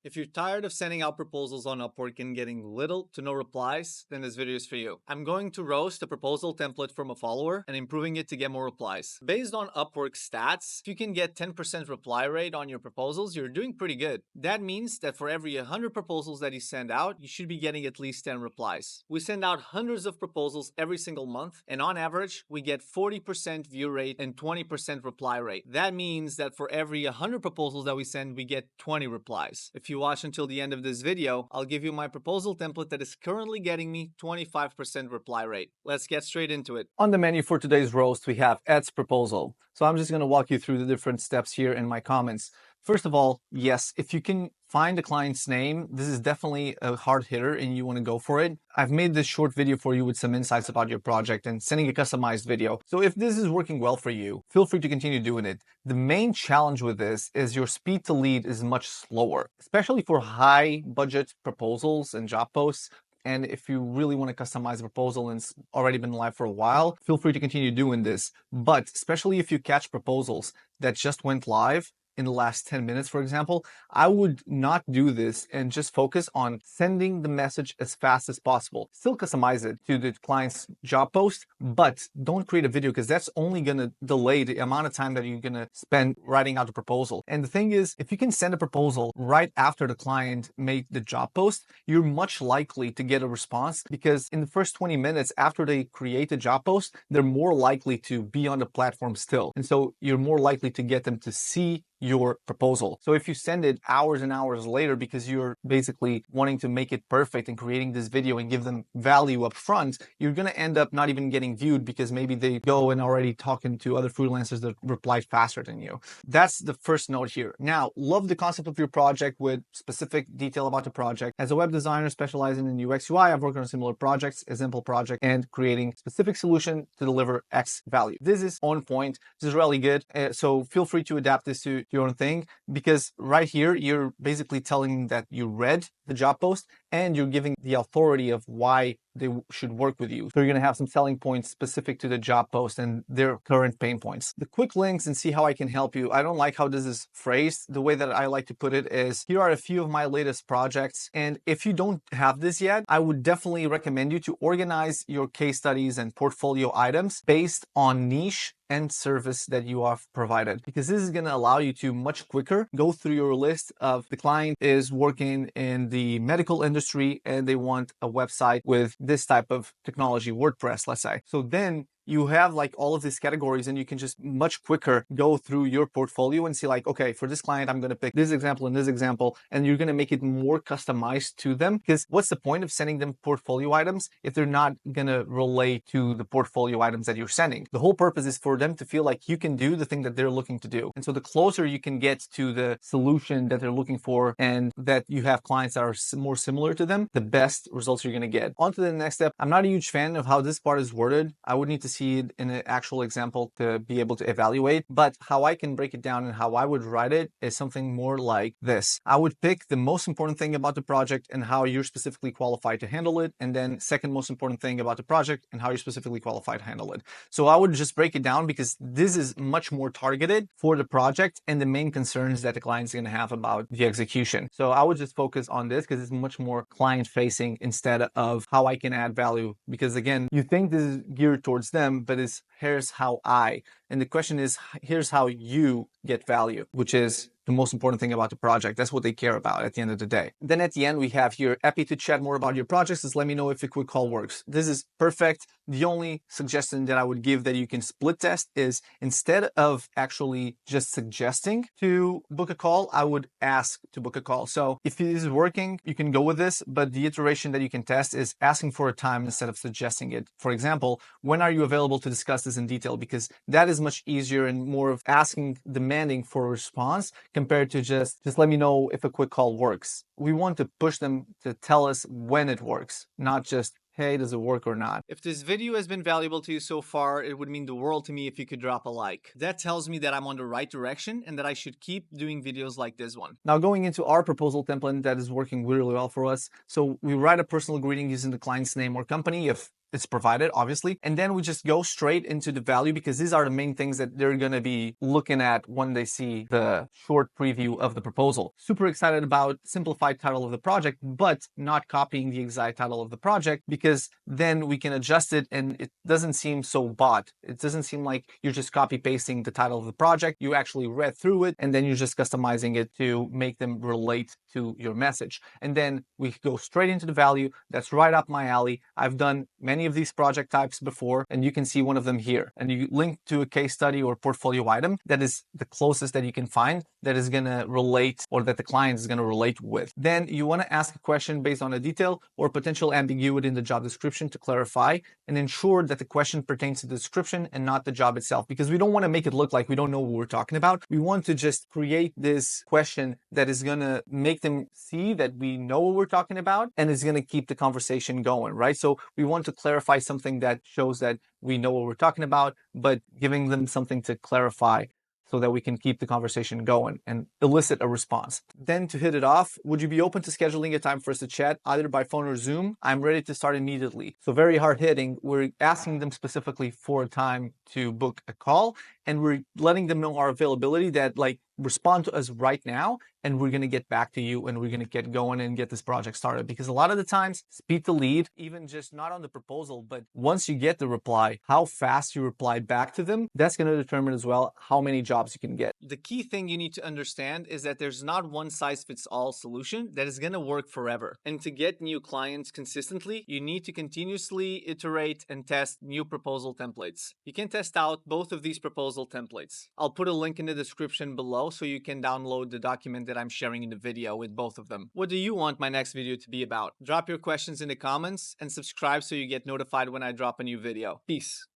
If you're tired of sending out proposals on Upwork and getting little to no replies, then this video is for you. I'm going to roast a proposal template from a follower and improving it to get more replies. Based on Upwork stats, if you can get 10% reply rate on your proposals, you're doing pretty good. That means that for every 100 proposals that you send out, you should be getting at least 10 replies. We send out hundreds of proposals every single month, and on average, we get 40% view rate and 20% reply rate. That means that for every 100 proposals that we send, we get 20 replies. If you watch until the end of this video, I'll give you my proposal template that is currently getting me 25% reply rate. Let's get straight into it. On the menu for today's roast, we have Ed's proposal. So I'm just going to walk you through the different steps here in my comments. First of all, yes, if you can find the client's name, this is definitely a hard hitter and you want to go for it. I've made this short video for you with some insights about your project and sending a customized video. So if this is working well for you, feel free to continue doing it. The main challenge with this is your speed to lead is much slower, especially for high budget proposals and job posts. And if you really want to customize a proposal and it's already been live for a while, feel free to continue doing this. But especially if you catch proposals that just went live in the last 10 minutes, for example, I would not do this and just focus on sending the message as fast as possible. Still customize it to the client's job post, but don't create a video because that's only going to delay the amount of time that you're going to spend writing out the proposal. And the thing is, if you can send a proposal right after the client made the job post, you're much likely to get a response because in the first 20 minutes after they create the job post, they're more likely to be on the platform still. And so you're more likely to get them to see your proposal. So if you send it hours and hours later because you're basically wanting to make it perfect and creating this video and give them value up front, you're going to end up not even getting viewed because maybe they go and already talking to other freelancers that replied faster than you. That's the first note here. Now, love the concept of your project with specific detail about the project. As a web designer specializing in UX UI, I've worked on similar projects, example project, and creating specific solution to deliver X value. This is on point. This is really good. So feel free to adapt this to your own thing, because right here you're basically telling that you read the job post and you're giving the authority of why they should work with you. So you're going to have some selling points specific to the job post and their current pain points. The quick links and see how I can help you. I don't like how this is phrased. The way that I like to put it is, here are a few of my latest projects. And if you don't have this yet, I would definitely recommend you to organize your case studies and portfolio items based on niche and service that you have provided, because this is going to allow you to much quicker go through your list of the client is working in the medical industry and they want a website with this type of technology, WordPress, let's say. So then you have like all of these categories and you can just much quicker go through your portfolio and see like, okay, for this client, I'm going to pick this example and this example, and you're going to make it more customized to them. Because what's the point of sending them portfolio items if they're not going to relate to the portfolio items that you're sending? The whole purpose is for them to feel like you can do the thing that they're looking to do. And so the closer you can get to the solution that they're looking for and that you have clients that are more similar to them, the best results you're going to get. On to the next step. I'm not a huge fan of how this part is worded. I would need to see it in an actual example to be able to evaluate, but how I can break it down and how I would write it is something more like this. I would pick the most important thing about the project and how you're specifically qualified to handle it, and then second most important thing about the project and how you're specifically qualified to handle it. So I would just break it down because this is much more targeted for the project and the main concerns that the client's going to have about the execution. So I would just focus on this because it's much more client facing instead of how I can add value, because again, you think this is geared towards them, but it's here's how I, and the question is, here's how you get value, which is the most important thing about the project. That's what they care about at the end of the day. Then at the end, we have here, happy to chat more about your projects. Just let me know if a quick call works. This is perfect. The only suggestion that I would give that you can split test is, instead of actually just suggesting to book a call, I would ask to book a call. So if this is working, you can go with this, but the iteration that you can test is asking for a time instead of suggesting it. For example, when are you available to discuss this in detail? Because that is much easier and more of asking, demanding for a response compared to just let me know if a quick call works. We want to push them to tell us when it works, not just, hey, does it work or not? If this video has been valuable to you so far, it would mean the world to me if you could drop a like. That tells me that I'm on the right direction and that I should keep doing videos like this one. Now going into our proposal template that is working really well for us. So we write a personal greeting using the client's name or company. If it's provided, obviously. And then we just go straight into the value, because these are the main things that they're going to be looking at when they see the short preview of the proposal. Super excited about simplified title of the project, but not copying the exact title of the project, because then we can adjust it and it doesn't seem so bought. It doesn't seem like you're just copy pasting the title of the project. You actually read through it and then you're just customizing it to make them relate to your message. And then we go straight into the value. That's right up my alley. I've done many of these project types before, and you can see one of them here. And you link to a case study or portfolio item that is the closest that you can find that is going to relate, or that the client is going to relate with. Then you want to ask a question based on a detail or potential ambiguity in the job description to clarify and ensure that the question pertains to the description and not the job itself, because we don't want to make it look like we don't know what we're talking about. We want to just create this question that is going to make them see that we know what we're talking about and is going to keep the conversation going, right? So we want to clarify something that shows that we know what we're talking about, but giving them something to clarify so that we can keep the conversation going and elicit a response. Then to hit it off, would you be open to scheduling a time for us to chat, either by phone or Zoom? I'm ready to start immediately. So very hard hitting. We're asking them specifically for a time to book a call, and we're letting them know our availability, that like, respond to us right now and we're going to get back to you and we're going to get going and get this project started. Because a lot of the times, speed to lead, even just not on the proposal, but once you get the reply, how fast you reply back to them, that's going to determine as well how many jobs you can get. The key thing you need to understand is that there's not one size fits all solution that is going to work forever. And to get new clients consistently, you need to continuously iterate and test new proposal templates. You can test out both of these proposal templates. I'll put a link in the description below so you can download the document that I'm sharing in the video with both of them. What do you want my next video to be about? Drop your questions in the comments and subscribe so you get notified when I drop a new video. Peace.